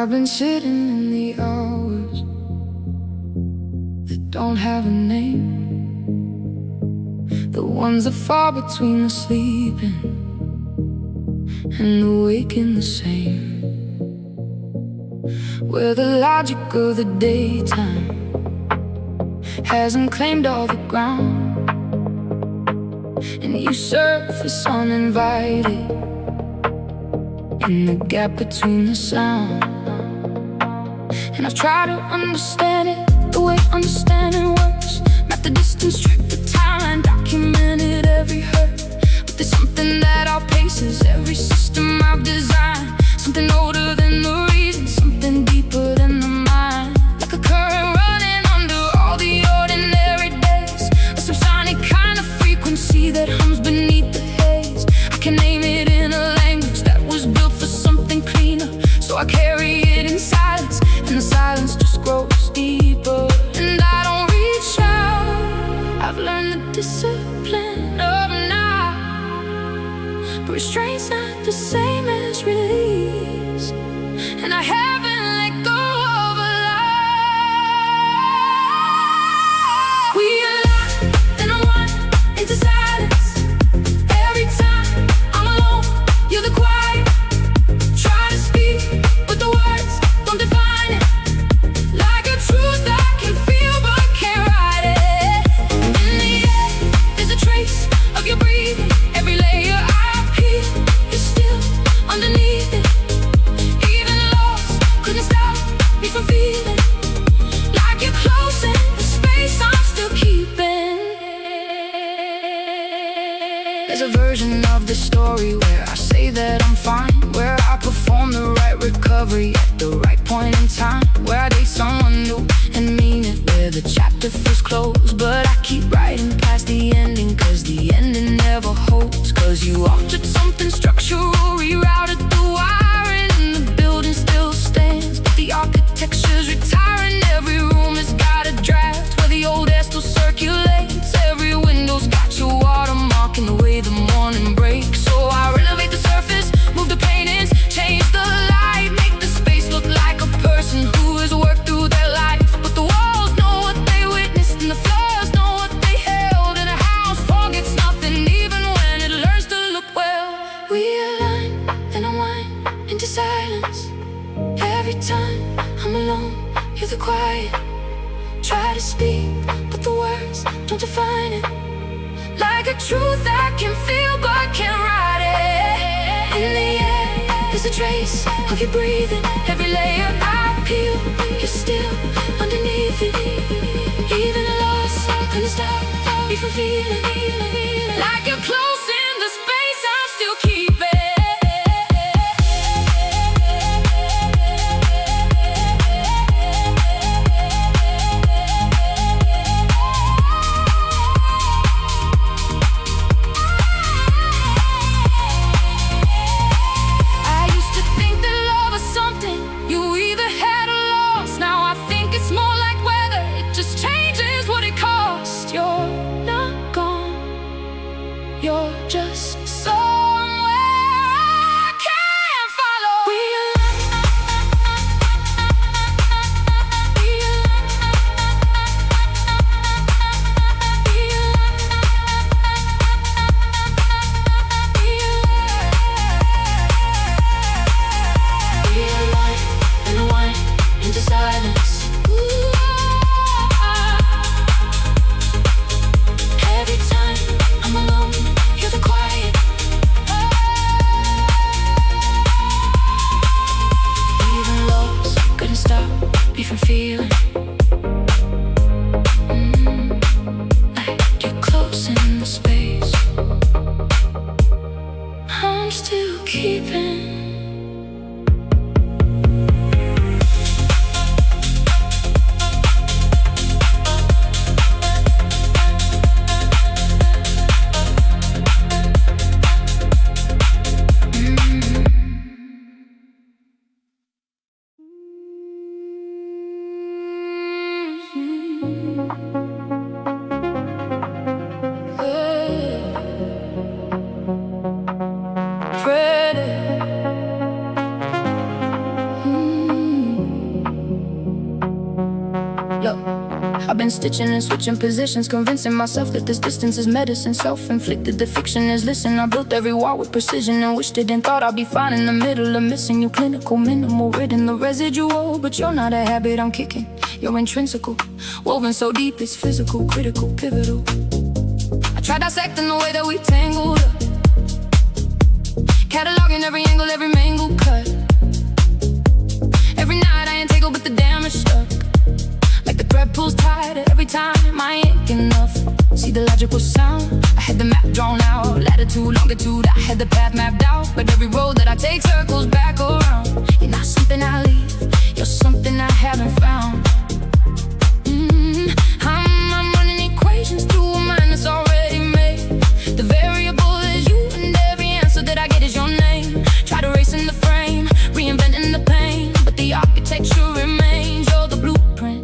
I've been sitting in the hours that don't have a name, the ones that fall between the sleeping and the waking the same, where the logic of the daytime hasn't claimed all the ground, and you surface uninvited in the gap between the sound. And I've tried to understand it the way understanding works, map the distance, track the timeline, documented every hurt. But there's something that outpaces every system I've designed, something older than the reason, something deeper than the mind, like a current running under all the ordinary days, a subsonic kind of frequency that hums beneath the haze. I can name it in a language that was built for something cleaner, so I carry it in silence, and the silence just grows deeper. And I don't reach out, I've learned the discipline of now, but restraint's not the same as release, and I haven't let go of a lie. We align, then unwind into silence. Every time I'm alone, you're the quiet. Try to speak, but the words don't define it, like a truth I can feel but can't write it. In the air, there's a trace of your breathing. Every layer I peel, you're still underneath it. Even lost couldn't stop me from feeling like you're close in the space I'm still keeping. There's a version of the story where I say that I'm fine, where I perform the right recovery at the right point in time, where I date someone new and mean it, where the chapter feels closed, but I keep writing past the ending, cause the ending never holds. Cause you altered something structural, rerouted the wiring, and the building still stands, but the architecture's retiring. Every room has got a draft where the old air still circulates. Every window's got your watermark in the way the morning breaks. So I renovate the surface, move the paintings, change the light, make the space look like a person who has worked through their life. But the walls know what they witnessed, and the floors know what they held, and a house forgets nothing even when it learns to look well. We align, then unwind into silence. Every time I'm alone, you're the quiet. Try to speak, but the words don't define it, like a truth I can feel but can't write it. In the air, there's a trace of you breathing. Every layer I peel, you're still underneath it. Even lost couldn't stop me from feeling like you're close in the space I'm still keeping. You're just somewhere I can't follow. We align, we align, we align, we align and unwind into silence. Every time I'm alone, you're the quiet. Even lost couldn't stop me from feeling like you're close in the space I'm still keeping. and stitching and switching positions, convincing myself that this distance is medicine. Self-inflicted, the fiction is listen. I built every wall with precision and wished it and thought I'd be fine in the middle of missing you. Clinical, minimal, written the residual, but you're not a habit I'm kicking. You're intrinsical, woven so deep it's physical, critical, pivotal. I tried dissecting the way that we tangled up, cataloging every angle, every mangle cut. Every night I entangle, but the damage stuck. Like the thread pulls tight every time I ain't enough. See, the logic was sound, I had the map drawn out. Latitude, longitude, I had the path mapped out. But every road that I take circles back around. You're not something I leave, you're something I haven't found. I'm running equations through a mind that's already made. The variable is you, and every answer that I get is your name. Try to race in the frame, reinventing the pain, but the architecture remains. You're the blueprint,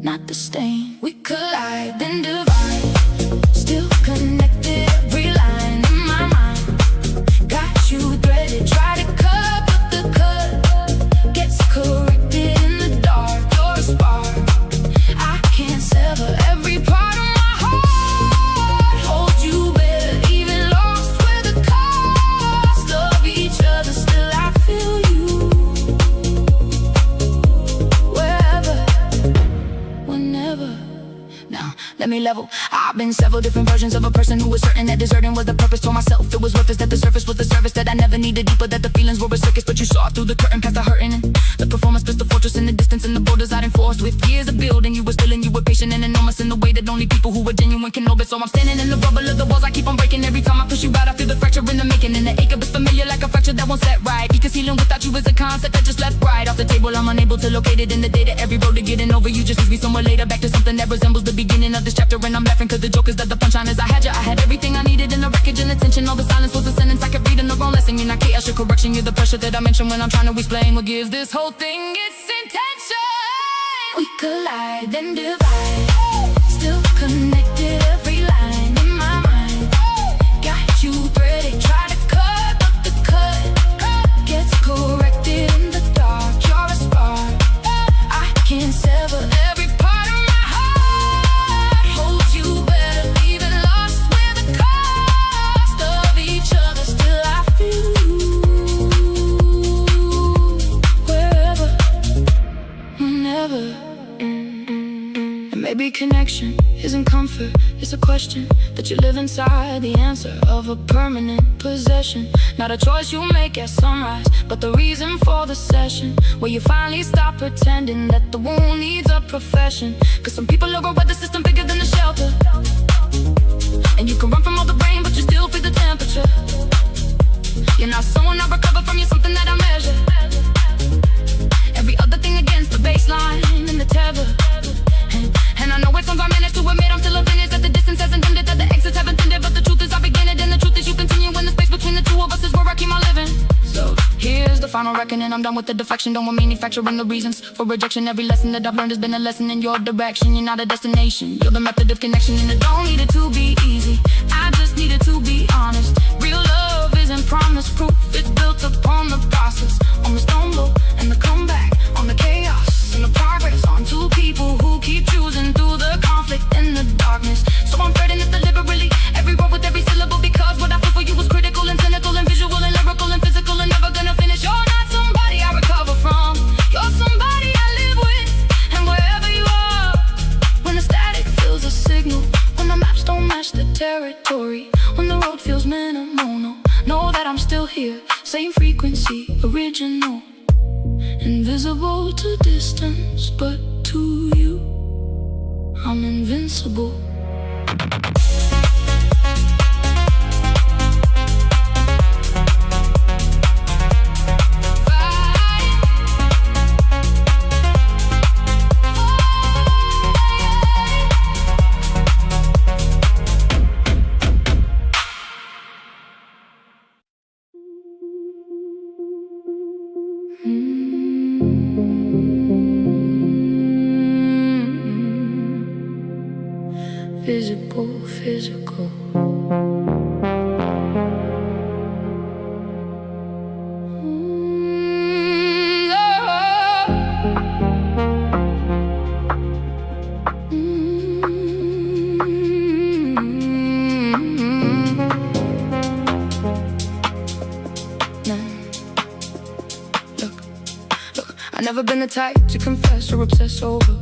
not the stain. We collide, then divide, still connected, every line in my mind. Got you threaded, try to cut, but the cut gets corrected in the dark. You're a spark, I can't sever every part of my heart. Hold you better, even lost with the cost of each other. Still I feel you, wherever, whenever. Now, let me level. I've been several different versions of a person who was certain that deserting was the purpose. Told myself it was worth it, that the surface was the service, that I never needed deeper, that the feelings were a circus. But you saw through the curtain past the hurting, and the performance built the fortress in the distance, and the borders I'd enforced. With years of building, you were still and you were patient and enormous in the way that only people who were genuine can know. But so I'm standing in the rubble of the walls I keep on breaking. Every time I push you out, I feel the fracture in the making, and the ache of it's familiar like a fracture that won't set right. Because healing without you is a concept that just left right off the table. I'm unable to locate it in the data. Every road to getting over you just leaves me somewhere later, back to something that resembles the beginning of this chapter. And I'm laughing cause the joke is that the punchline is I had you. I had everything I needed in the wreckage and attention. All the silence was a sentence I could read in the wrong lesson. You're not chaos, you're correction. You're the pressure that I mention when I'm trying to explain what gives this whole thing its intention. We collide, then divide, still connected, every line in my mind. Got you threaded, try to cut, but the cut gets corrected in the dark. You're a spark, I can't sever every part of my heart. Hold you better, even lost with the cost of each other. Still I feel you, wherever, whenever. And maybe connection isn't comfort, it's a question that you live inside, the answer of a permanent possession. Not a choice you make at sunrise, but the reason for the session, where you finally stop pretending that the wound needs a profession. Cause some people override the system bigger than the shelter, and you can run from all the rain, but you still feel the temperature. You're not someone I recover from, you're something that I measure. Every other thing against the baseline and the tether. And I know it sounds I managed to admit I'm still unfinished, that the distance hasn't dimmed it, that the exits haven't thinned it. But the truth is I begin it, and the truth is you continue, when the space between the two of us is where I keep my living. So here's the final reckoning, I'm done with the deflection. Don't want manufacturing the reasons for rejection. Every lesson that I've learned has been a lesson in your direction. You're not a destination, you're the method of connection. And I don't need it to be easy, I just need it to be honest. Real love isn't promise proof, it's built upon the process. On the stumble and the comeback, on the chaos and the progress. On two people who keep choosing through the conflict and the darkness. So I'm threading this deliberately, every word with every syllable, because what I feel for you was critical and cynical and visual and lyrical and physical and never gonna finish. You're not somebody I recover from, you're somebody I live with. And wherever you are, when the static fills a signal, when the maps don't match the territory, when the road feels minimal, know that I'm still here, same frequency, original. Invisible to distance, but to you, I'm invincible. Physical. never been the type to confess or obsess over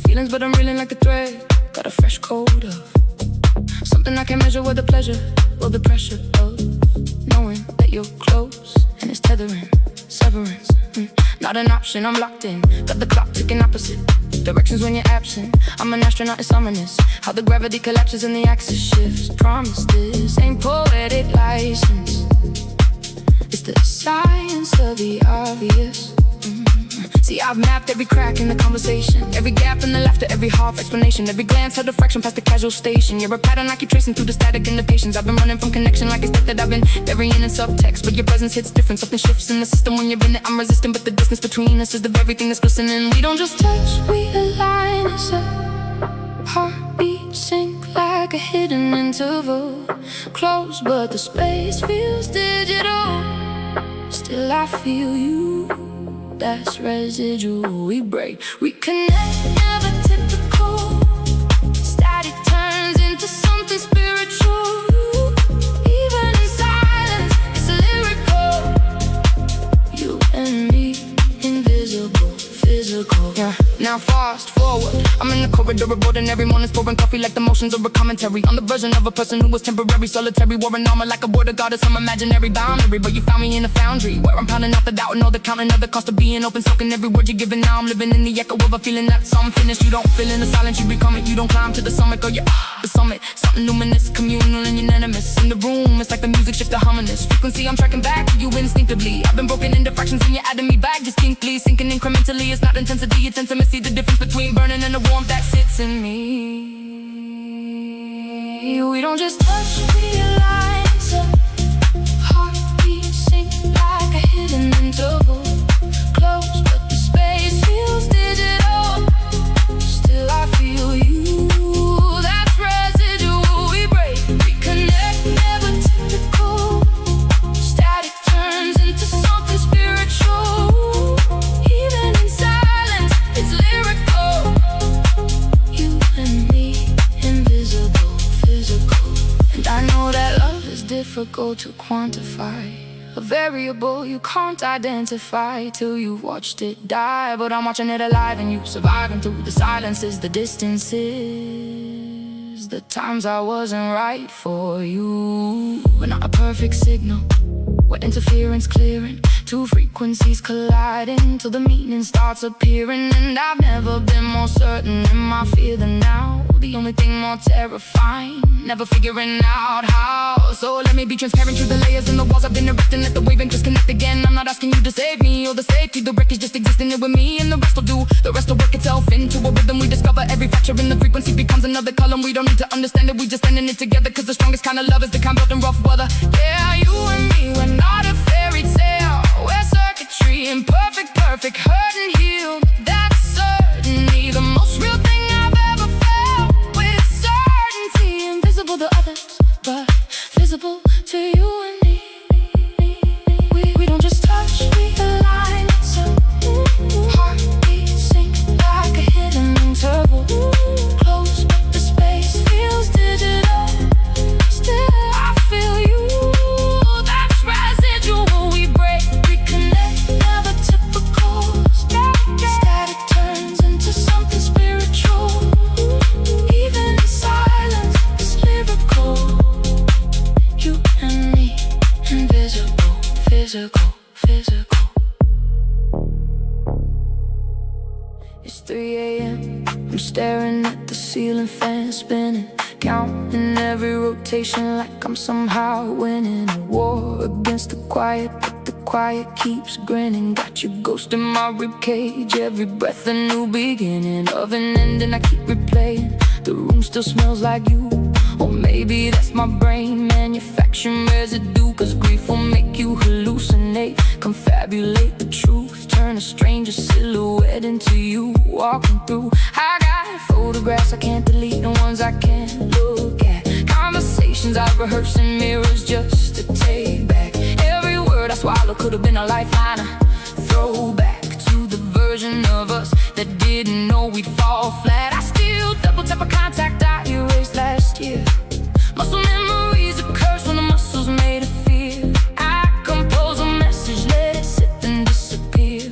feelings, but I'm reeling like a thread. Got a fresh coat of something I can measure with the pleasure or the pressure of knowing that you're close and it's tethering, severance. Not an option, I'm locked in. Got the clock ticking opposite directions when you're absent. I'm an astronaut in summerness. How the gravity collapses and the axis shifts. Promise this ain't poetic license. It's the science of the obvious. See, I've mapped every crack in the conversation, every gap in the laughter, every half explanation, every glance held a fraction past the casual station. You're a pattern I keep tracing through the static and the patience. I've been running from connection like it's that I've been burying in subtext, but your presence hits different. Something shifts in the system when you're in it. I'm resistant, but the distance between us is the very thing that's glistening. We don't just touch, we align. It's a heartbeat sync like a hidden interval. Close, but the space feels digital. Still I feel you. That's residual. We break, we connect, never typical. Static turns into something spiritual. Even in silence, it's lyrical. You and me, invisible, physical. Yeah. Now fast forward, I'm in the corridor reporting every morning, pouring coffee like the motions of a commentary on the version of a person who was temporary, solitary, wore an armor like a border guard of some imaginary boundary. But you found me in a foundry where I'm pounding out the doubt and all the counting of the cost of being open, soaking every word you're giving. Now I'm living in the echo of a feeling that's unfinished. You don't fill in the silence, you become it. You don't climb to the summit, girl, you're the summit. Something luminous, communal and unanimous. In the room, it's like the music shifts to harmonious frequency. I'm tracking back to you instinctively. I've been broken into fractions and you're adding me back distinctly, sinking incrementally. It's not intensity, it's intimacy. The difference between burning and the warmth that sits in me. We don't just touch, we align. It's a heartbeat sync like a hidden interval. Close, but the space feels digital. Still I feel you. That's residual. We break, reconnect, never typical. Static turns into something spiritual. Even in silence, it's lyrical. You and me, invisible, physical. And I know that love is difficult to quantify, a variable you can't identify till you've watched it die. But I'm watching it alive and you surviving through the silences, the distances, the times I wasn't right for you. We're not a perfect signal, we're interference clearing. Two frequencies colliding till the meaning starts appearing. And I've never been more certain in my fear than now. The only thing more terrifying, never figuring out how. So let me be transparent through the layers and the walls I've been erecting. Let the wave and just connect again. I'm not asking you to save me or the safety. The wreck is just existing here with me, and the rest will do. The rest will work itself into a rhythm. We discover every fracture in the frequency becomes another column. We don't need to understand it, we just standing it together. Cause the strongest kind of love is the kind built in rough weather. Yeah, you and me, we're not a fairy tale. We're circuitry, imperfect, perfect, hurt and healed. That's certainly the most real thing I've ever felt. With certainty, invisible to others, but visible to you and me. We don't just touch, we align. It's a heartbeat sync like a hidden interval. Close, but the space feels digital. Still, I feel you. That's residual. We break, reconnect, never typical. Static turns into something spiritual. Even in silence, it's lyrical. You and me, invisible, physical, physical. It's 3 a.m. I'm staring at the ceiling fan spinning, counting every rotation like I'm somehow winning a war against the quiet. But the quiet keeps grinning. Got your ghost in my ribcage. Every breath a new beginning of an ending I keep replaying. The room still smells like you. Or maybe that's my brain manufacturing residue. Cause grief will make you hallucinate, confabulate the truth, turn a stranger silhouette into you walking through. I got photographs I can't delete, the ones I can't look at. Conversations I rehearse in mirrors just to take back. Every word I swallow could have been a lifeline, a throwback to the version of us that didn't know we'd fall flat. I still double tap a contact I erased last year. Muscle memories a curse when the muscles made of fear. I compose a message, let it sit and disappear.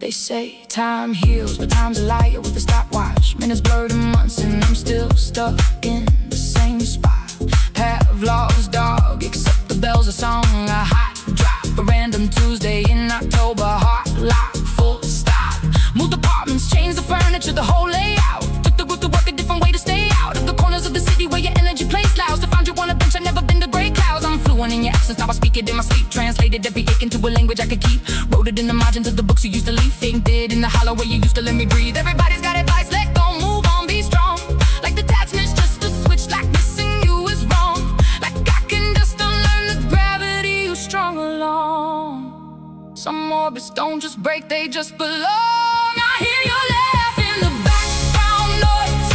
They say time heals, but time's a liar with a stopwatch. Minutes blurred in months and I'm still stuck in the same spot. Pavlov's dog, except the bell's a song. A hot drop, a random Tuesday in October. Heart lock, full stop. Moved apartments, changed the furniture, the whole layout. Took the group to work, a different way to stay out of the corners of the city where your energy plays loud. To find you on a bench, I've never been to gray clouds. I'm fluent in your absence, now I speak it in my sleep. Translated every ache into a language I could keep. Wrote it in the margins of the books you used to leave. Fainted in the hollow where you used to let me breathe. Everybody's got advice, let go, move on, be strong. Like detachment's just a switch, like missing you is wrong. Like I can just unlearn the gravity, you strung along. Some orbits don't just break, they just belong. I hear your laugh in the background noise,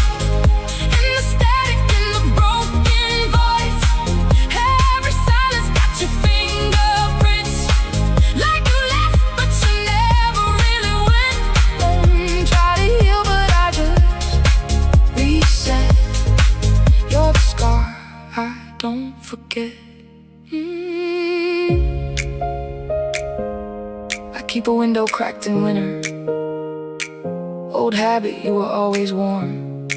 in the static, in the broken voice. Every silence got your fingerprints. Like you left, but you never really went. Try to heal, but I just reset. You're the scar I don't forget. I keep a window cracked in winter. Old habit, you were always warm.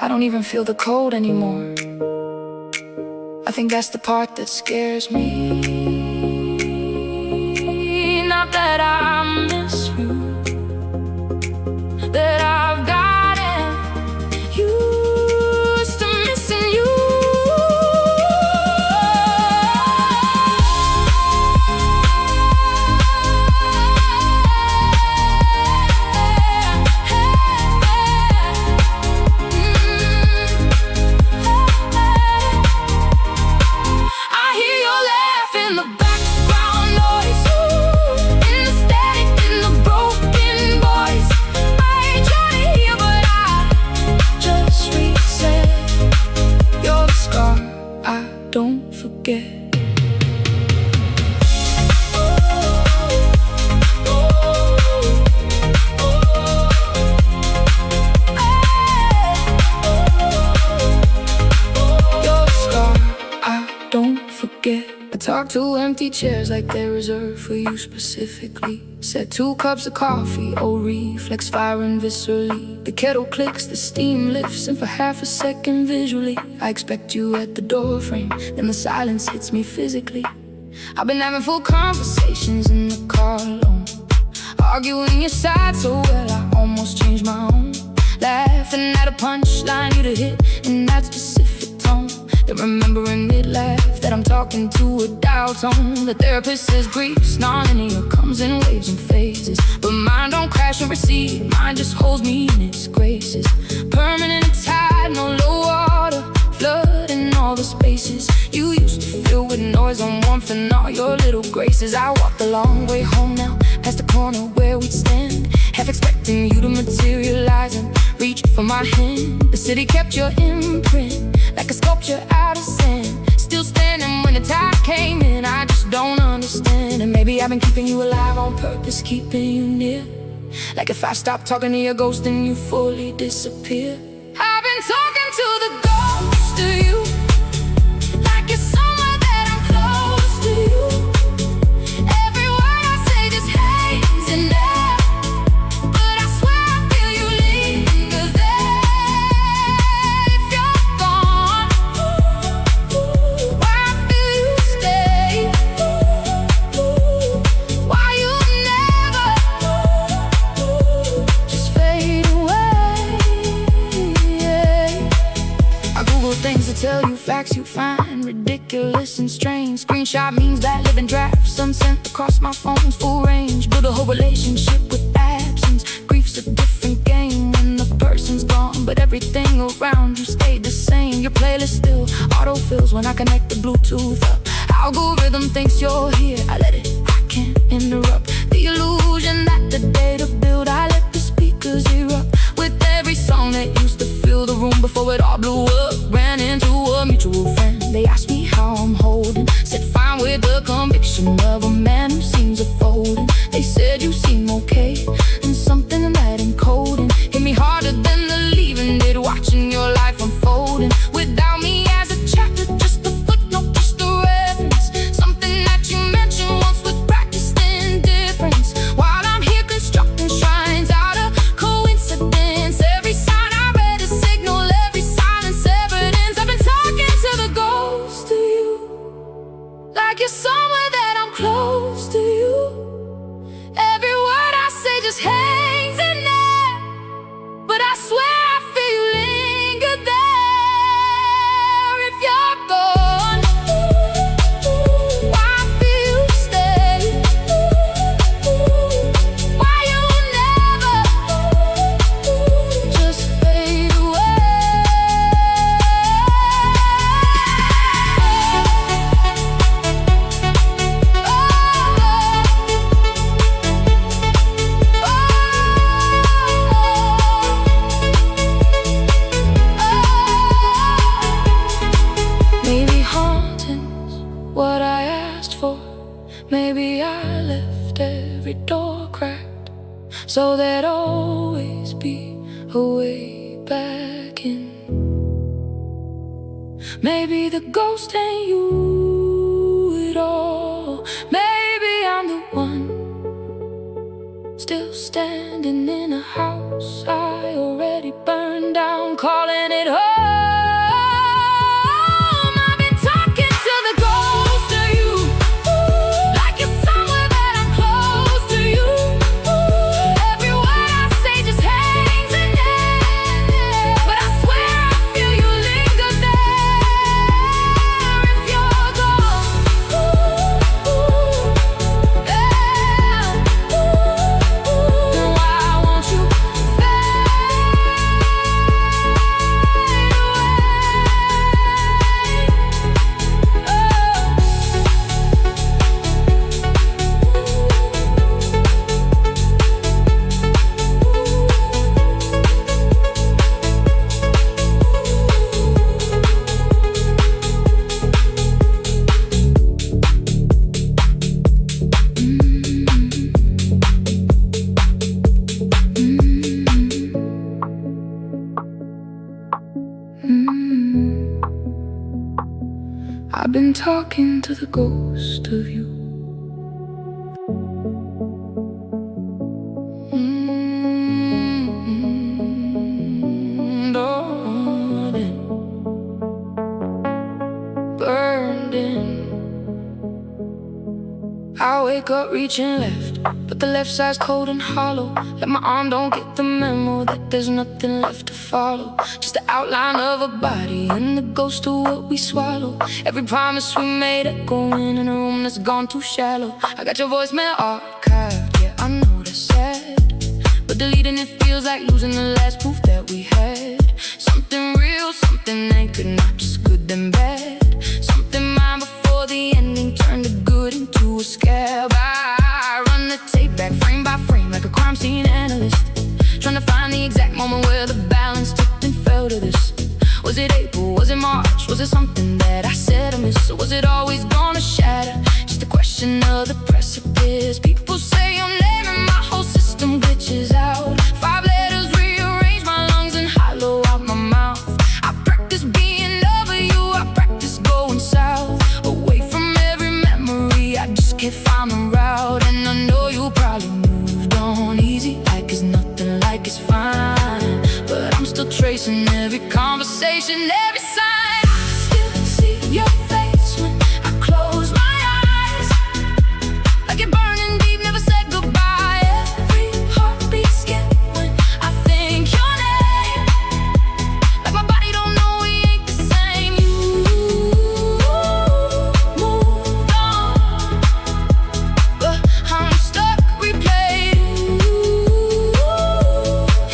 I don't even feel the cold anymore. I think that's the part that scares me. Not that I miss you, that I've gotten used to missing you. Don't forget. Your scar, I don't forget. I talk to empty chairs like they're reserved for you specifically. Set 2 cups of coffee, oh reflex firing viscerally. The kettle clicks, the steam lifts, and for half a second visually I expect you at the door frame, then the silence hits me physically. I've been having full conversations in the car alone, arguing your side so well I almost changed my own. Laughing at a punchline you'd have hit in that specific tone. Then remembering mid-laugh that I'm talking to a dial tone. The therapist says grief's non-linear, comes in waves and phases, but mine don't crash and recede, mine just holds me in its graces. Permanent tide, no low water, flooding all the spaces you used to fill with noise and warmth and all your little graces. I walked the long way home now, past the corner where we'd stand, half expecting you to materialize and reach for my hand. The city kept your imprint like a sculpture out of sand, still standing when the tide came in. I just don't understand, and maybe I've been keeping you alive on purpose, keeping you near. Like if I stop talking to your ghost, then you fully disappear. I've been talking to the ghost of you, like you're somewhere that I'm close to you. Every word I say just hangs in there, but I swear I feel you linger there. If you're gone, why I feel you stay, why you never just fade away. I Google things to tell you facts you find ridiculous and strange. Screenshot memes that live in drafts, unsent across my phone's full range. Build a whole relationship with absence. Grief's a different game when the person's gone, but everything around you stayed the same. Your playlist still autofills when I connect the Bluetooth up. Algorithm thinks you're here, I let it, I can't interrupt. The illusion that the data build, I let the speakers erupt. With every song that used to fill the room before it all blew up. Ran into a mutual friend, they asked me how I'm holding. Said fine with the conviction of a man who seems unfolding. They said you seem okay, and something in that encoding hit me harder than the leaving did, watching your life unfolding. Without me as a chapter, just a footnote, just a reference. Something that you mentioned once with practiced indifference. like you're somewhere that I'm close to you. Every word I say just hangs in there, but I swear I feel you linger there. If you're gone, why feel you stay? Why you never just fade away? Maybe haunting's what I asked for. Maybe I left every door cracked, so there'd always be a way back in. Maybe the ghost ain't you at all. Maybe I'm the one still standing in a house I already burned down, calling it home. I've been talking to the ghost of you, like you're somewhere that I'm close to you. Every word I say just hangs in there, but I swear I feel you linger there. If you're gone, yeah, then why won't you I've been talking to the ghost of you. Darling, burned in. I wake up reaching left, but the left side's cold and hollow. Like my arm don't get the memo that there's nothing left to follow. Just the outline of a body and the ghost of what we swallow. Every promise we made echoing in a room that's gone too shallow. I got your voicemail archived, yeah, I know that's sad, but deleting it feels like losing the last proof that we had. Something real, something anchored, not just good and bad. Something mine before the ending turned the good into a scab. I run the tape back frame by frame like a crime scene analyst, trying to find the exact moment where the balance tipped and fell to this. Was it April? Was it March? Was it something that I said amiss? Or was it always gonna shatter? Just a question of the precipice. People say your name and my whole system glitches out. 5 letters rearrange my lungs and hollow out my mouth. I practice being over you, I practice going south, away from every memory. I just can't find the route, and I know you probably moved on easy, like it's nothing, like it's fine. But I'm still tracing every conversation, every sign. I still see your face when I close my eyes, like you're burning deep, never said goodbye. Every heartbeat skip when I think your name, like my body don't know we ain't the same. You moved on, but I'm stuck replaying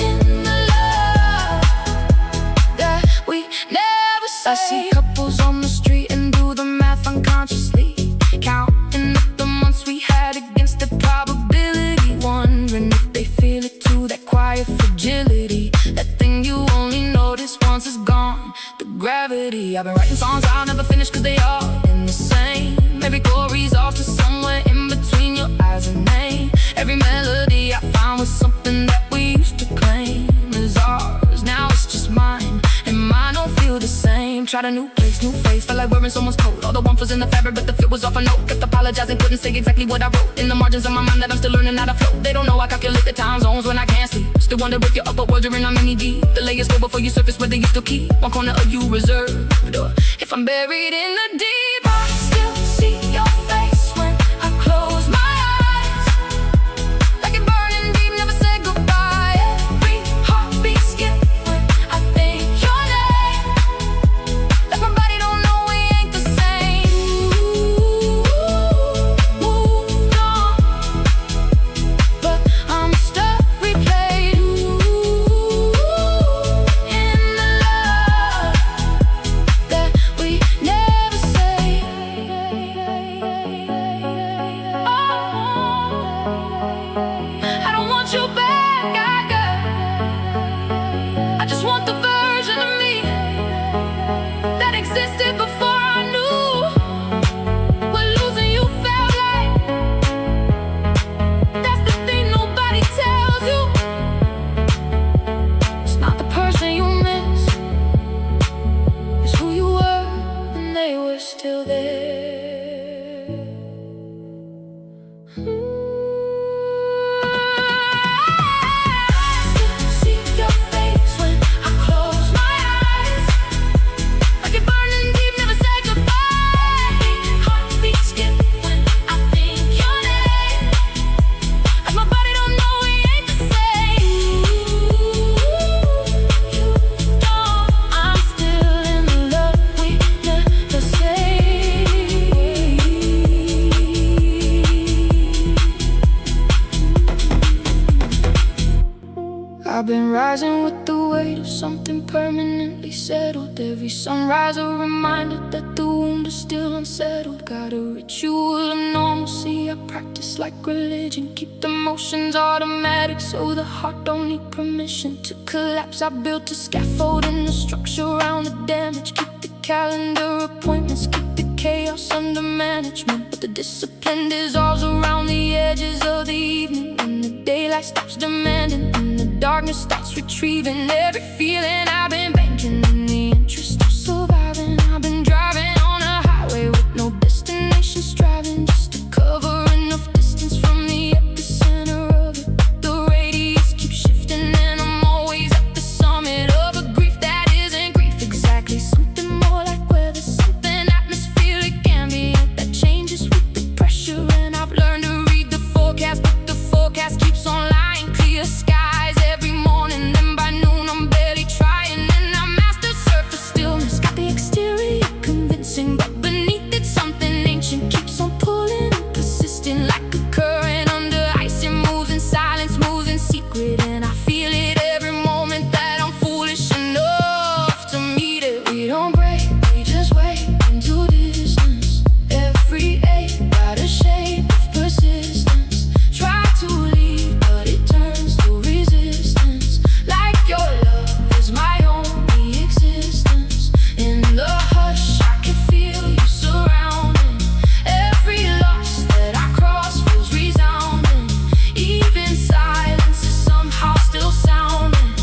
in the love that we never say. I see couples on the street and do the math unconsciously, counting up the months we had against the probability, wondering if they feel it too, that quiet fragility, that thing you only notice once it's gone, the gravity. I've been writing songs I'll never finish cause they all in the same. Every chord resolves to somewhere in between your eyes and name. Every melody I found was something that we used to claim as ours. Now it's just mine, and mine don't feel the same. Tried a new place, new face, felt like wearing someone's coat. All the warmth was in the fabric, but the fit was off a note. Kept apologizing, couldn't say exactly what I wrote. In the margins of my mind that I'm still learning how to float. They don't know I calculate the time zones when I can't sleep. Still wonder if you're up, but wondering how many deep. The layers go before you surface, whether you still keep one corner of you reserved, or if I'm buried in the deep. I still see your were still there. I've been rising with the weight of something permanently settled. Every sunrise a reminder that the wound is still unsettled. Got a ritual of normalcy I practice like religion. Keep the motions automatic so the heart don't need permission to collapse. I built a scaffold in the structure around the damage. Keep the calendar appointments, keep the chaos under management. But the discipline dissolves around the edges of the evening, when the daylight stops demanding and the darkness starts retrieving every feeling I've been banking in the interest of surviving. I've been driving on a highway with no destination, striving just to cover enough distance from the epicenter of it. The radius keeps shifting and I'm always at the summit of a grief that isn't grief exactly. Something more like where there's something atmospheric, ambient, that changes with the pressure. And I've learned to read the forecast, but the forecast keeps on lying. Clear skies every morning, then by noon I'm barely trying. And I master surface stillness, got the exterior convincing, but beneath it something ancient keeps on pulling and persisting like a current under ice. It moves in silence, moves in secret, and I feel it every moment that I'm foolish enough to meet it. We don't break, we just wait into distance. Every ache got a shape of persistence. Try to leave, but it turns to resistance. Like your love is my only existence. In the hush, I can feel you surrounding. Every loss that I cross feels resounding. Even silence is somehow still sounding.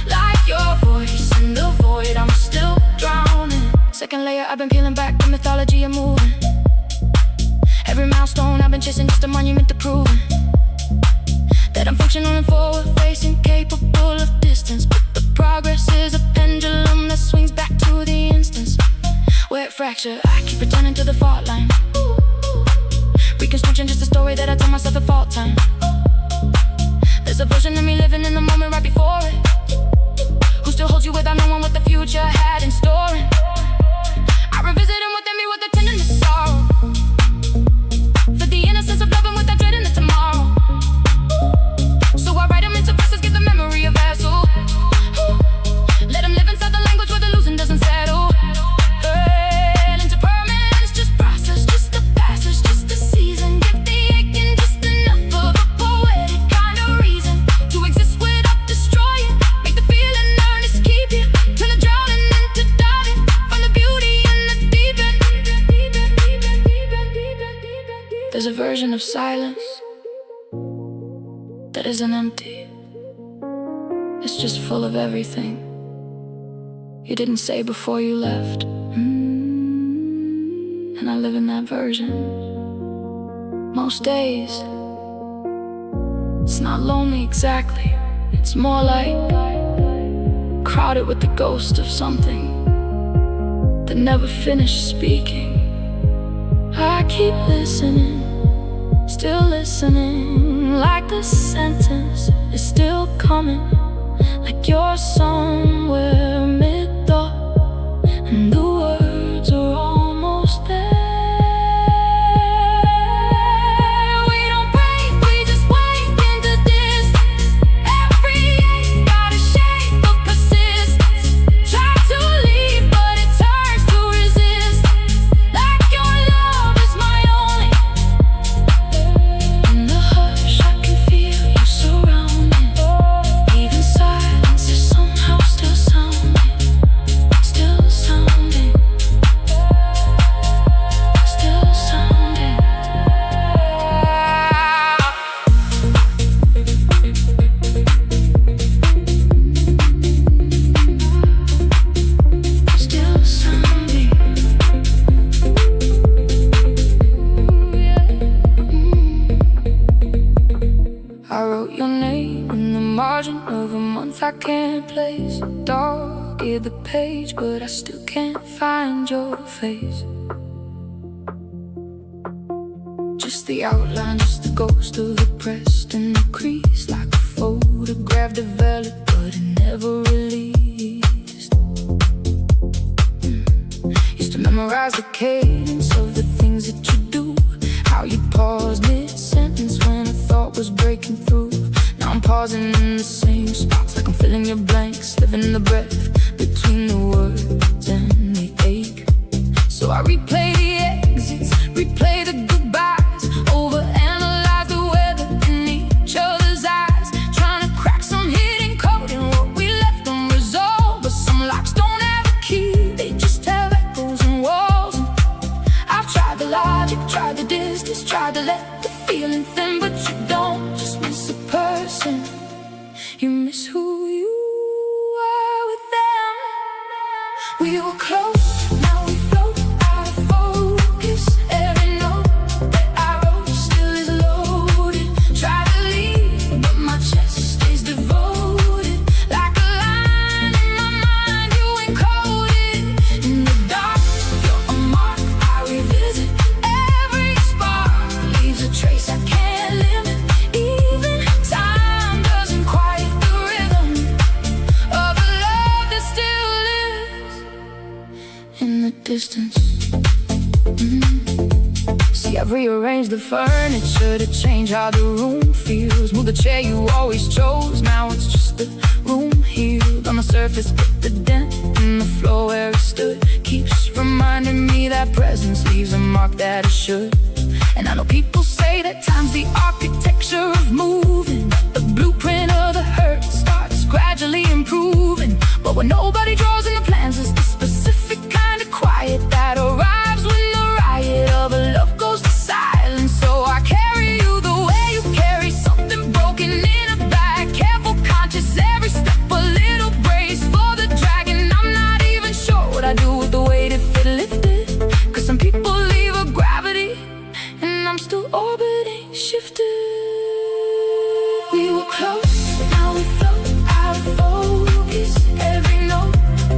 Like your voice in the void, I'm still drowning. Second layer, I've been peeling back the mythology of moving. Every milestone I've been chasing, just a monument to proving that I'm functional and forward facing, capable of distance. But the progress is a pendulum that swings back to the instance where it fractured. I keep returning to the fault line, reconstruction just a story that I tell myself at fault time. There's a version of me living in the moment right before it, who still holds you without knowing what the future had in store. I revisit him within me with the tenderness of sorrow, for the innocence of loving without dreading the tomorrow. So I write him into verses, give the memory a vessel. Let him live inside the language where the losing doesn't settle. Into permanence, just process, just a passage, just a season. Give the aching just enough of a poetic kind of reason to exist without destroying. Make the feeling earnest, keep you. Turn the drowning into diving. Find the beauty in the deep end. There's a version of silence that isn't empty. It's just full of everything you didn't say before you left. And I live in that version. Most days, it's not lonely exactly. It's more like crowded with the ghost of something that never finished speaking. I keep listening, still listening, like the sentence is still coming, like you're somewhere mid-thought and the words are almost there. We don't break, we just wait into distance. Every ache got a shape of persistence. Try to leave, but it turns to resistance. Like your love is my only. In the hush, I can feel you surrounding. Even silence is somehow still sounding. cleared the page, but I still can't find your face. Just the outline, just the ghost of it pressed in the crease, like a photograph developed but it never released. Used to memorize the cadence of the things that you do, how you pause mid-sentence when a thought was breaking through. Now I'm pausing in the same spots, like I'm filling your blanks, living the breath between the words and the ache. So I replay the exits, replay the goodbyes, overanalyze the weather in each other's eyes, trying to crack some hidden code in what we left unresolved. But some locks don't have a key, they just have echoes and walls. And I've tried the logic, tried the distance, tried to let the feeling thin, but you don't just miss a person, you miss who you are with them. We were close, now we float out of focus. Every note that I wrote still is loaded. Try to leave, but my chest stays devoted. Like a line in my mind, you encoded. In the dark, you're a mark I revisit. Every spark leaves a trace I can't limit. Even time doesn't quiet the rhythm of a love that still lives in the distance. See, I've rearranged the furniture to change how the room feels. Moved the chair you always chose, now it's just the room healed. On the surface, but the dent in the floor where it stood keeps reminding me that presence leaves a mark that it should. And I know people say that time's the architecture of moving, the blueprint of the hurt starts gradually improving. But what nobody draws in the plans is the specific kind of quiet that arrives when the riot of a love goes to silence. So I carry you the way you carry something broken in a bag. Careful, conscious, every step a little brace for the dragon. I'm not even sure what I do with the weight if it lifted, cause some people leave a gravity and I'm still orbiting, shifted. We were close, now we float out of focus. Every note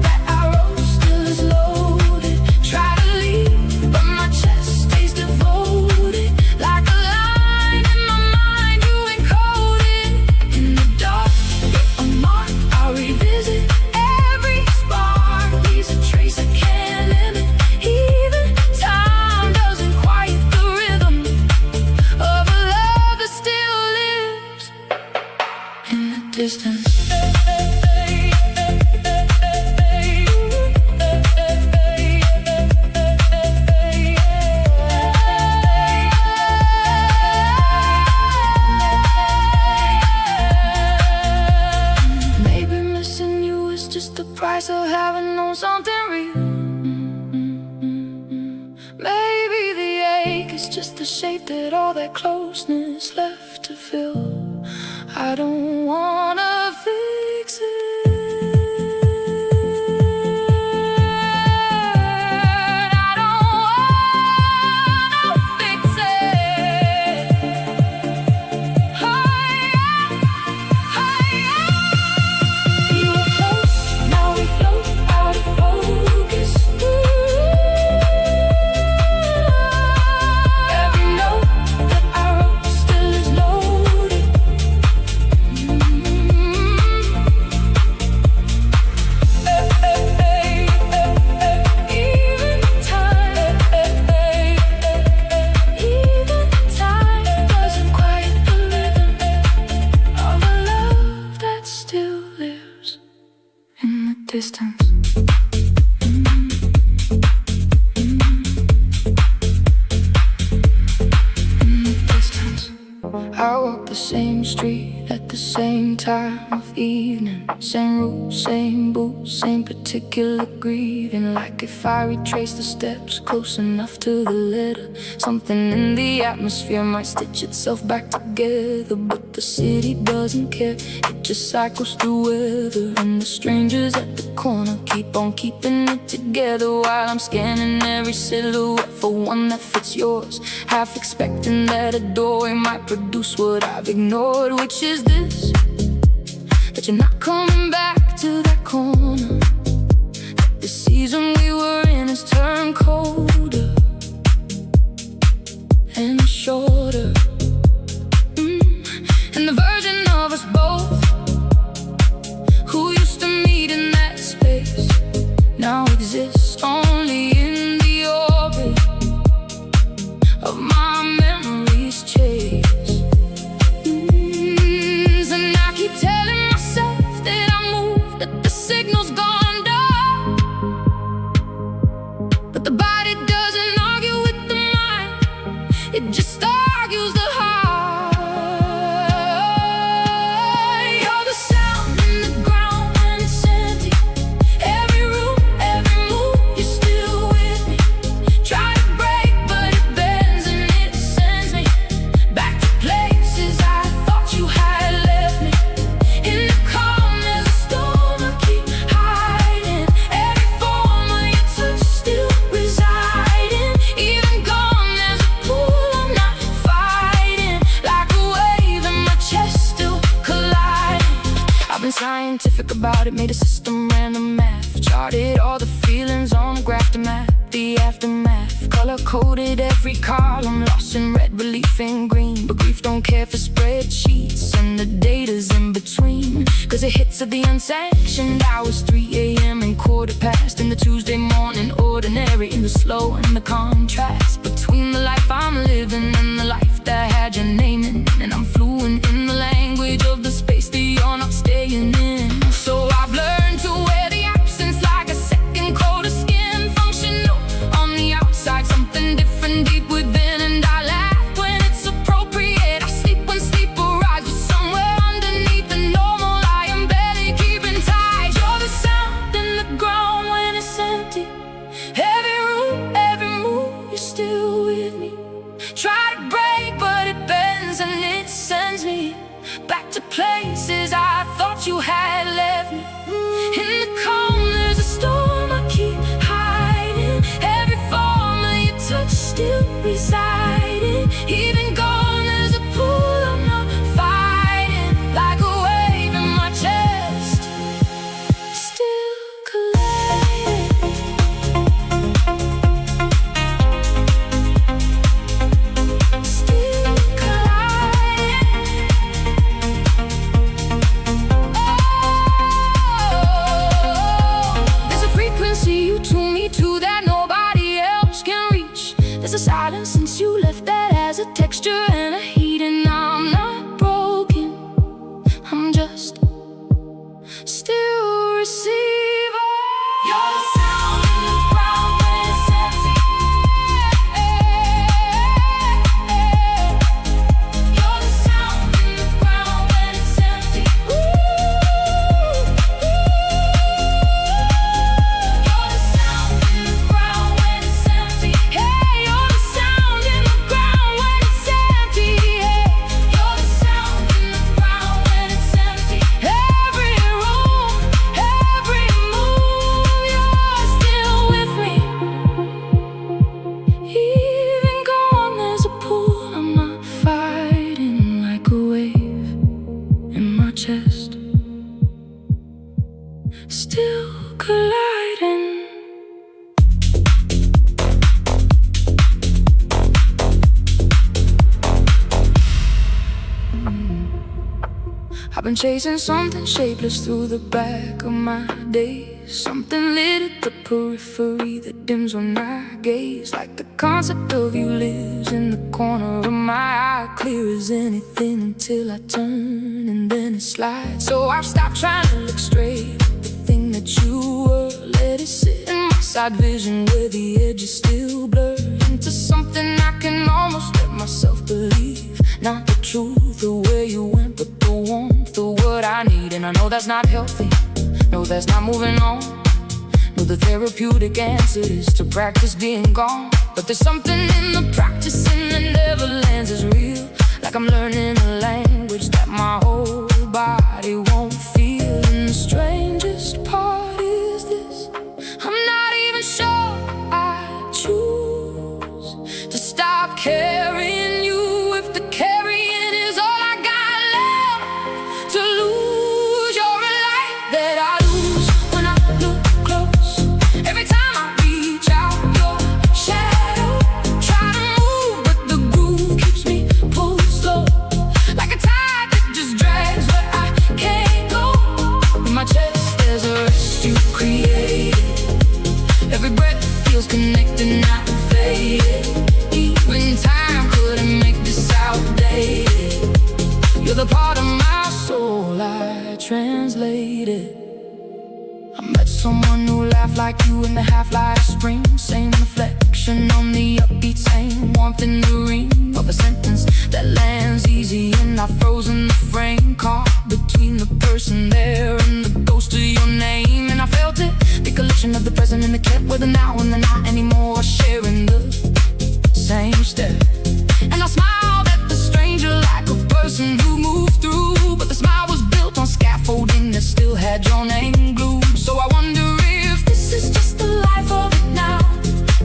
that I wrote still is loaded. Try to leave, but my chest stays devoted. Like a line in my mind, you encoded. In the dark, you're a mark I revisit. Every spark leaves a trace I can't limit. Even time doesn't quiet the rhythm of a love that still lives in the distance. Maybe missing you is just the price of having known something real. Maybe the ache is just the shape that all that closeness left to fill. I don't wanna fix it. I don't wanna fix it. You were close, now we float out of focus. Every note that I wrote still is loaded. Even time doesn't quiet the rhythm of a love that still lives in the distance. I walk the same street at the same time of evening. Same route, same boots, same particular grieving. Like if I retrace the steps close enough to the letter, something in the atmosphere might stitch itself back together. But the city doesn't care, it just cycles through weather. And the strangers at the corner keep on keeping it together, while I'm scanning every silhouette for one that fits yours, half expecting that a doorway might produce what I've ignored. Which is this, that you're not coming back to that corner. season we were in has turned colder and shorter. And the version of us both who used to meet in that space now exists only in the orbit of my memories chase. And I keep telling myself that I moved, that the signal's gone dark, but the body doesn't argue with the mind, it just argues the heart. You're the sound in the ground when it's empty. Every room, every move, you're still with me. Try to break, but it bends and it sends me back to places I thought you had left me. In the calm, there's a storm I keep hiding. Every form of your touch still residing. Even gone, there's a pull I'm not fighting. Like a wave in my chest still colliding. I've been scientific about it, made a system, ran the math, charted all the feelings on a graph to map the aftermath. Color-coded every column, lost in red, relief in green. But grief don't care for spreadsheets and the data's in between. Cause it hits at the unsanctioned hours, 3 a.m. and quarter past. In the Tuesday morning ordinary, in the slow and the contrast between the life I'm living and the life that had your name in. And I'm fluent in the language of the space that you're not staying in. So I've learned to wear the absence like a second coat of skin. Functional on the outside, something different deep within. And I laugh when it's appropriate, I sleep when sleep arrives. But somewhere underneath the normal, I am barely keeping ties. You're the sound in the ground when it's empty. Every room, every move, you're still with me. Try to break, but it bends and it sends me back to places I thought you had left me. In the calm, there's a storm I keep hiding. Every form of your touch still residing. Even gone, there's a pull I'm not fighting. Like a wave in my chest, still colliding. Still colliding. There's a frequency you tune me to that nobody else can reach. There's a silence since you left that has a texture and a heat. And I'm not broken, I'm just still receiving. You're the sound in the ground when it's empty. You're the sound in the ground when it's empty. You're the sound in the ground when it's empty. Hey, you're the sound in the ground when it's empty. Hey, you're the sound in the ground when it's empty. Every room, every move, you're still with me. Even gone, there's a pull I'm not fighting. Like a wave in my chest, still colliding. I've been chasing something shapeless through the back of my days. Something lit at the periphery that dims when I gaze. Like the concept of you lives in the corner of my eye, clear as anything until I turn and then it slides. So I've stopped trying to look straight at the thing that you were. Let it sit in my side vision where the edges still blur into something I can almost let myself believe. Not the truth of where you went, but the warmth of what I need. And I know that's not healthy, no, that's not moving on. No, the therapeutic answer is to practice being gone. But there's something in the practicing that never lands as real. Like I'm learning a language that my whole body won't feel. And the strangest part is this, I'm not even sure I choose to stop carrying you if the carrying is all I got left to lose. You're a light that I lose when I look close. Every time like you in the half-light of spring. Same reflection on the upbeat, same warmth in the ring of a sentence that lands easy and I've frozen the frame. Caught between the person there and the ghost of your name. And I felt it, the collision of the present and the kept, where the now and the not anymore are sharing the same step. And I smiled at the stranger like a person who moved through, but the smile was built on scaffolding that still had your name glued. So I wonder if this is just the life of it now,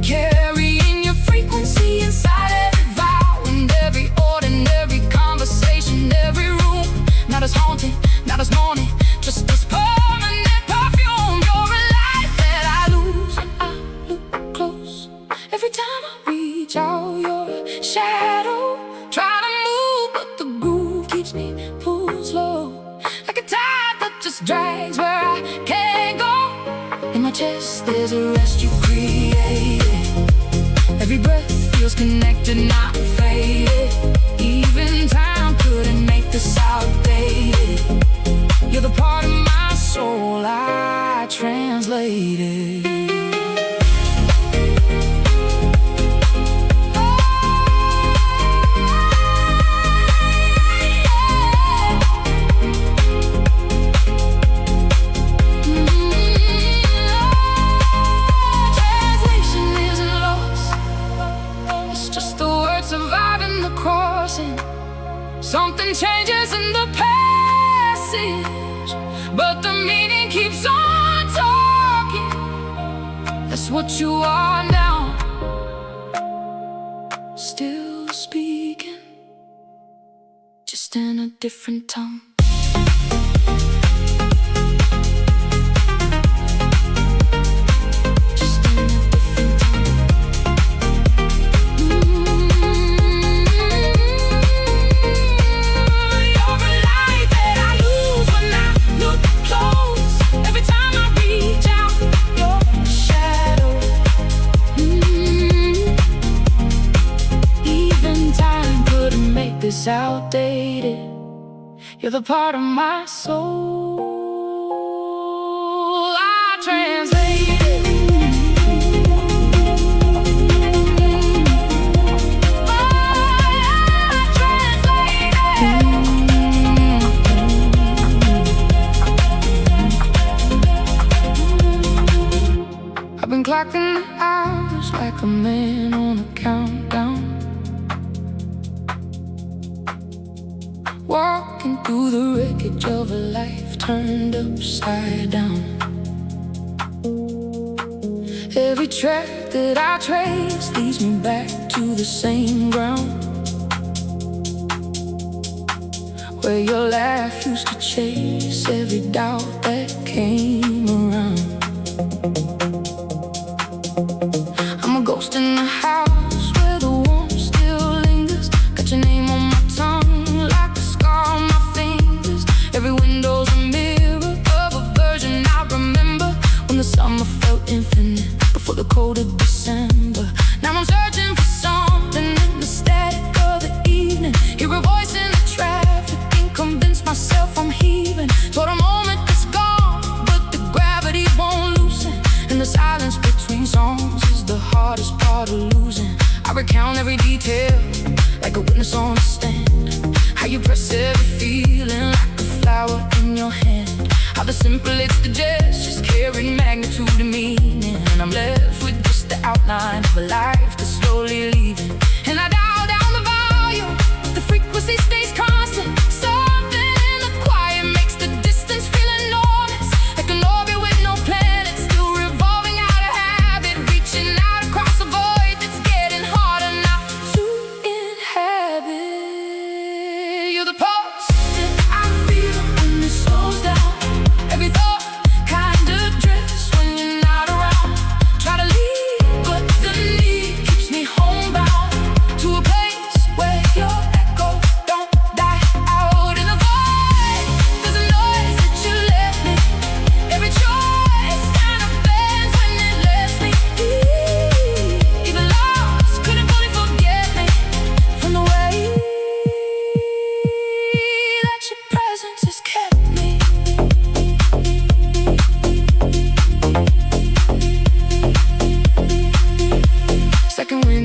carrying your frequency inside every vow and every ordinary conversation, every room. Not as haunting, not as morning, just as permanent perfume. You're a light that I lose when I look close. Every time I reach out, your shadow try to move, but the groove keeps me pulled slow, like a tide that just drags where I can't go. In my chest there's a rest you created. Every breath feels connected, not faded. Even time couldn't make this outdated. You're the part of my soul I translated. Surviving the crossing, something changes in the passage, but the meaning keeps on talking. That's what you are now, still speaking, just in a different tongue. This outdated, you're the part of my soul I translated. I've been clocking the hours like a man on a countdown, walking through the wreckage of a life turned upside down. Every track that I trace leads me back to the same ground, where your laugh used to chase every doubt that came around. I'm a ghost in the house where the warmth still lingers. Got your name on my tongue like a scar on my fingers. Every window's a mirror of a version I remember, when the summer felt infinite before the cold of December. Now I'm searching for something in the static of the evening. Hear a voice in the traffic and convince myself I'm heaving toward a moment that's gone, but the gravity won't loosen. And the silence between songs is the hardest part of losing. I recount every detail like a witness on the stand. How you press every feeling like a flower in your hand. How the simplest the gestures carry magnitude and meaning. And I'm left with just the outline of a life that's slowly leaving. And I dial down the volume, the frequency stays constant. Something in the quiet makes the distance feel enormous, like an orbit with no planet, still revolving out of habit, reaching out across a void that's getting harder not to inhabit. You're the pulse that I feel when it slows down. Every thought kinda drifts when you're not around. Try to leave, but the need keeps me home.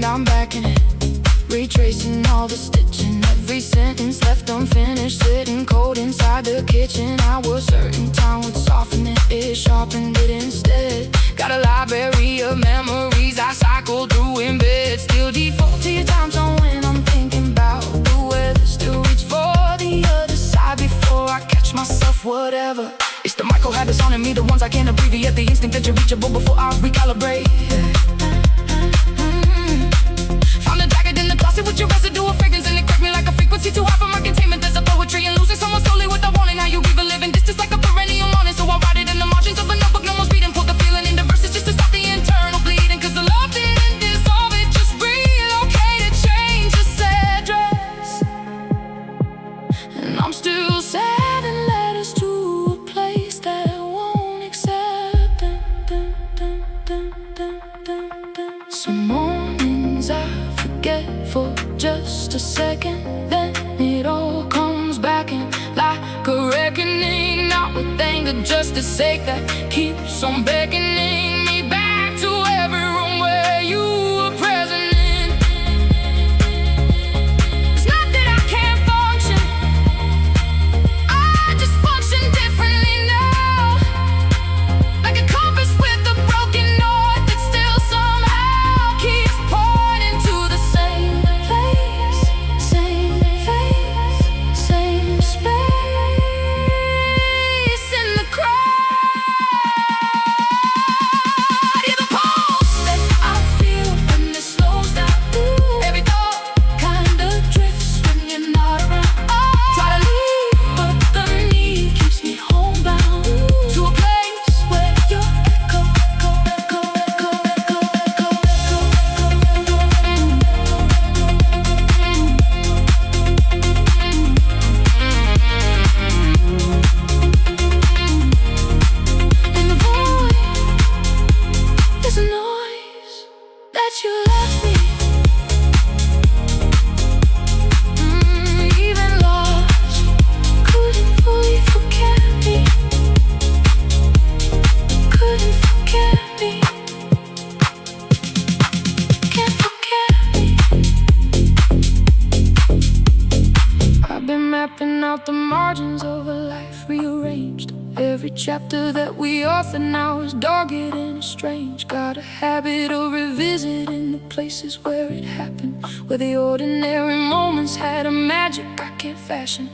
I'm back in it, retracing all the stitching. Every sentence left unfinished, sitting cold inside the kitchen. I was certain time would soften it, it sharpened it instead. Got a library of memories I cycle through in bed. Still default to your time zone when I'm thinking about the weather. Still reach for the other side before I catch myself, whatever. It's the micro habits on in me, the ones I can't abbreviate. The instinct that you're reachable before I recalibrate. Found a jacket in the closet with your residue of fragrance, and it gripped me like a frequency too high for my containment. There's a poetry in losing someone slowly without warning. How you leave a living distance like a perennial morning. So I write it in the margins of a notebook, no more speeding. Pull the feeling into verses just to stop the internal bleeding. Cause the love didn't dissolve, it just relocated, changed its address. And I'm still sad and letters to a place that won't accept them. Some mornings I forget for just a second, then it all comes back in like a reckoning. Not with anger, just the sake that keeps on beckoning me back to every room where you were present in. It's not that I can't function, I just function differently now. Like a compass with a broken north that still somehow keeps pointing to the same place, same face, same space in the crowd. You're the pulse that I feel when it slows down. Every thought kinda drifts when you're not around. Try to leave, but the need keeps me homebound to a place where your echo, echo, echo, echo, echo, echo, in the void, there's a noise that you left me. Even lost, couldn't fully forget me. Couldn't forget me. Can't forget me. I've been mapping out the margins of a life rearranged. Every chapter that we author now is dogged and strange. Got a habit of revisiting the places where it happened, where the ordinary moments had a magic I can't fashion.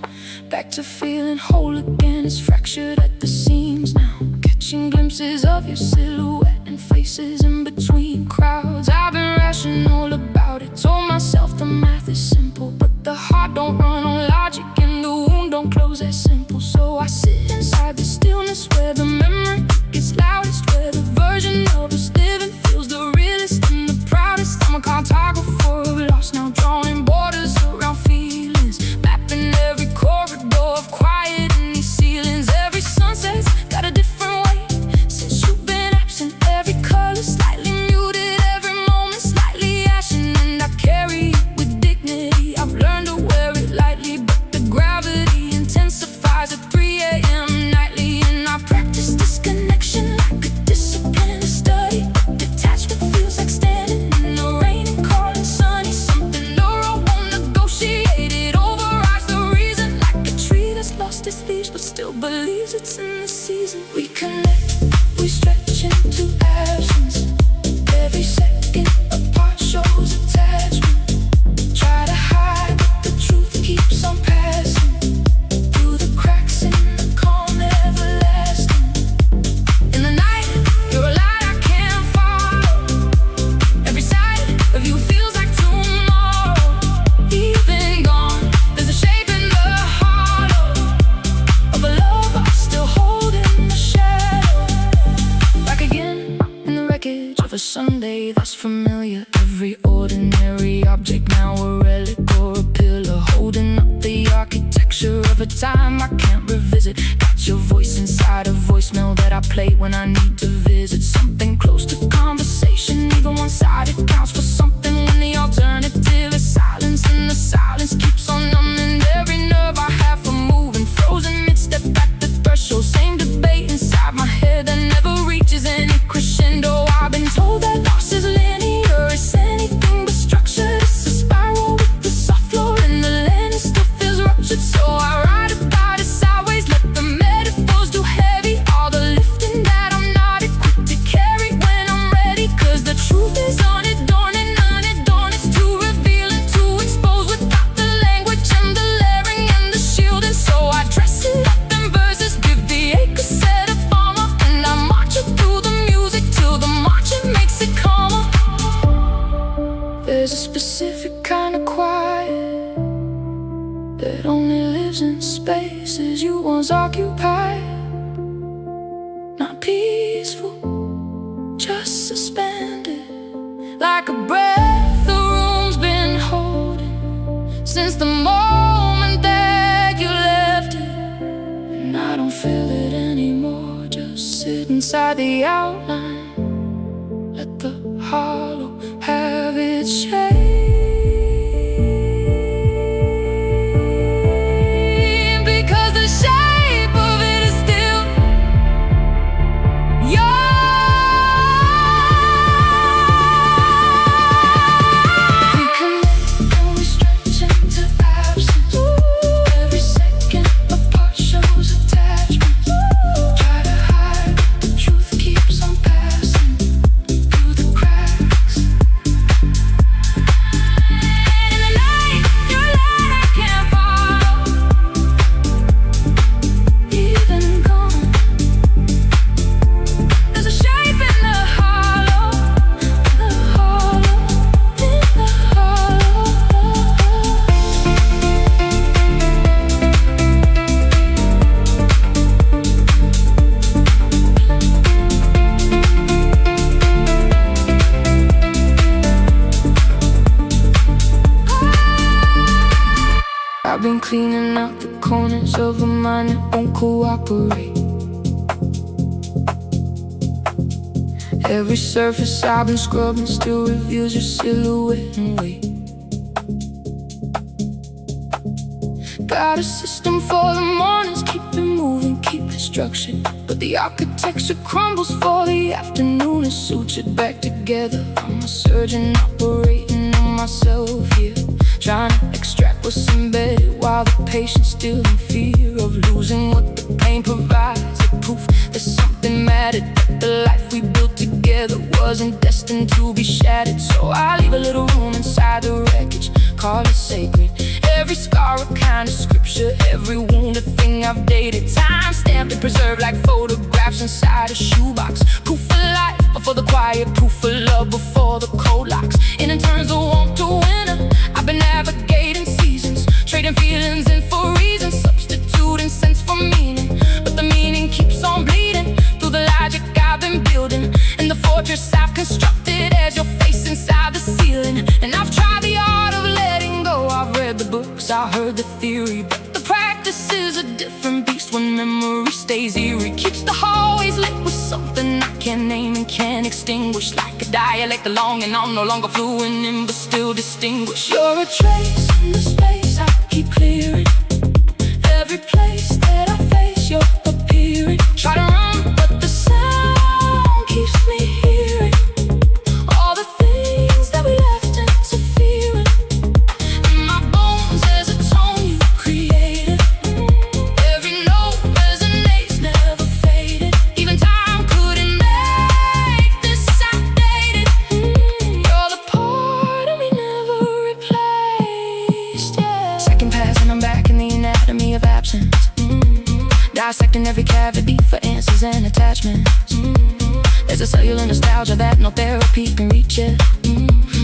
Back to feeling whole again, it's fractured at the seams now. Catching glimpses of your silhouette and faces in between crowds. I've been rational about it, told myself the math is simple, but the heart don't run on logic and the wound don't close as simple. So I sit inside the stillness where the memory gets loudest, where the version of us living feels the realest and the proudest. I'm a cartographer of loss now, drawing borders around feelings, mapping every corridor of quiet in these ceilings. Every sunset's got a different weight since you've been absent. Every color slightly muted, every moment slightly ashen, and I carry it with dignity. I've learned to wear it lightly, but the gravity intensifies at 3 a.m. nightly. And I practice disconnection like a discipline, a study. Detachment feels like standing in the rain and calling sunny. Something neural won't negotiate, it overrides the reason. Like a tree that's lost its leaves but still believes it's in the season. We connect, we stretch into absence. Every second apart shows attachment. Try to hide, but the truth keeps on passing through the cracks in the calm everlasting. In the night, you're a light I can't follow. Every side of you feels like tomorrow. You've been gone, there's a shape in the hollow of a love I still hold in the shadow. Back again in the wreckage of a Sunday that's familiar. Every ordinary object now a relic or a pillar, holding up the architecture of a time I can't revisit. Got your voice inside a voicemail that I play when I need to visit. Something close to conversation, even one-sided counts for something when the alternative is silence. And the silence keeps on numbing every nerve I have for moving. Frozen mid-step at the threshold, same debate inside my head that never reaches any crescendo. I've been told that loss is linear, it's anything but straight. specific kind of quiet that only lives in spaces you once occupied. Not peaceful, just suspended, like a breath the room's been holding since the moment that you left it. And I don't feel it anymore, just sit inside the outline, let the hollow have its shape. Because the shape of it is still yours. We connect and we stretch into absence. Every second apart shows attachment. Try to hide, the truth keeps on passing through the cracks. In the night, your light I can't follow. Even gone, there's a shape in the hollow, in the hollow, in the hollow. I've been cleaning out the corners of a mind that won't cooperate. Every surface I've been scrubbing still reveals your silhouette and weight. Got a system for the mornings, keep it moving, keep it structured. But the architecture crumbles for the afternoon, it's sutured back together. I'm a surgeon operating on myself here, trying to extract what's embedded while the patient's still in fear of losing what the pain provides. A proof that something mattered, that the life we built together wasn't destined to be shattered. So I leave a little room inside the wreckage, call it sacred. Every scar a kind of scripture, every wound a thing I've dated, time stamped and preserved like photographs inside a shoebox. Proof of life before the quiet, proof of love before the cold locks. And it turns a warmth to winter. I've been navigating seasons, trading feelings in for reasons, substituting sense for meaning. But the meaning keeps on bleeding through the logic I've been building, and the fortress I've constructed as your face inside the ceiling. And I've tried the art of letting go, I've read the books, I heard the theory, but the practice is a different beast when memory stays eerie. Keeps the hallways lit with something I can't name and can't extinguish, like a dialect, a longing I'm no longer fluent in but still distinguish. You're a trace in the space I keep clearing. Every place that I face you're appearing. Try to run but the sound keeps me hearing all the things that we left interfering. In my bones there's a tone you created. Every note resonates, never faded. Even time couldn't make this outdated. You're the part of me never replaced, yeah. Second pass and I'm back in the anatomy of absence. Dissecting every cavity for answers and attachments. There's a cellular nostalgia that no therapy can reach it.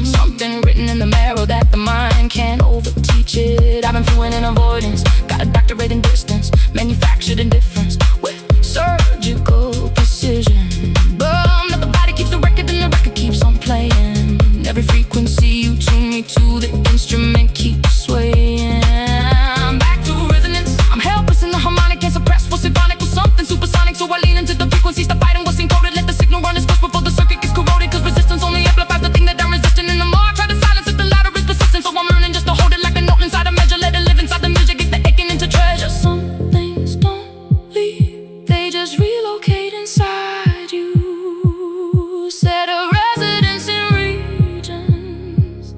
Something written in the marrow that the mind can't overteach it. I've been fluent in avoidance, got a doctorate in distance, manufactured indifference with surgical precision. But the body keeps the record and the record keeps on playing. Every frequency you tune me to, the instrument keeps swaying. I'm back to resonance, I'm helpless in the harmonic, can't suppress what's symphonic with something supersonic. So I lean into the frequency, stop fighting what's encoded, let the signal run its course before the circuit gets corroded. Cause resistance only amplifies the thing that I'm resisting. And the more I try to silence it, the louder it's persistent. So I'm learning just to hold it like a note inside a measure, let it live inside the music, get the aching into treasure. Some things don't leave, they just relocate inside you. Set a residence in regions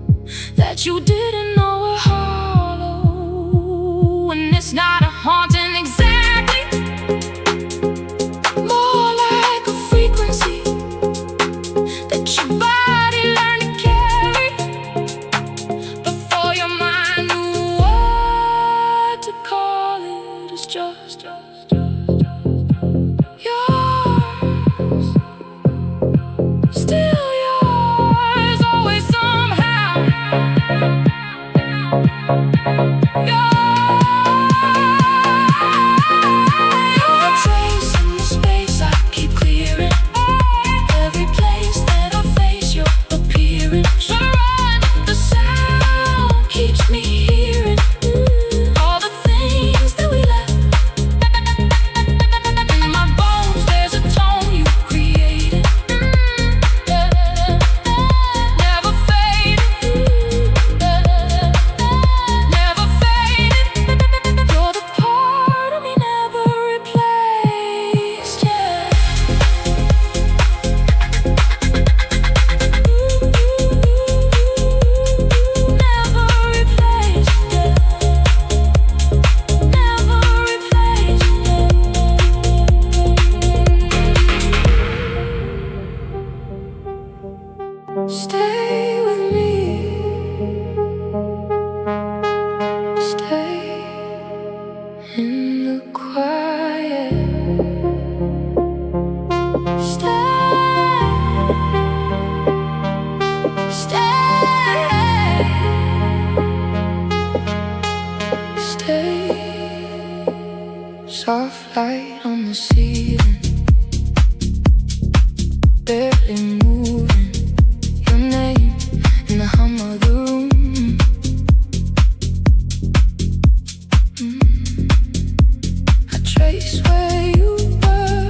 that you didn't know were hollow. And it's not a haunting exactly, more like a frequency that your body learned to carry before your mind knew what to call it. It's just yours, still yours, always somehow. Stay with me. Stay in the quiet. Stay. Stay. Stay. Soft light on the ceiling, barely moving. Your name in the hum of the room. I trace where you were,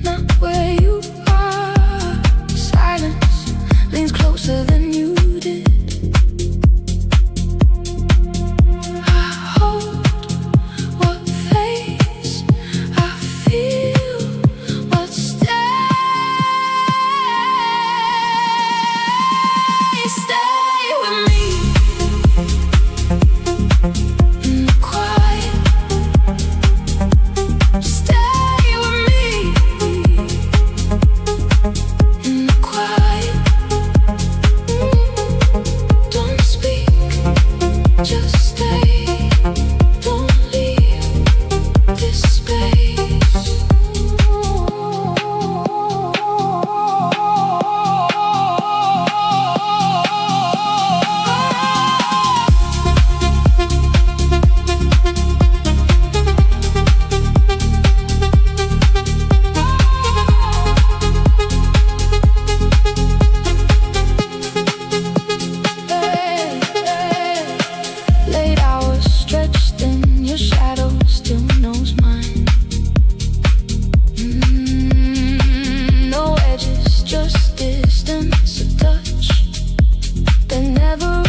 not where you are. Silence leans closer than you did. I hold what fades, I feel what stays. Stay with me in the quiet. Stay with me in the quiet. Don't speak, just stay. Don't leave this space. Late hours stretched in your shadow still knows mine. No edges, just distance, a touch that never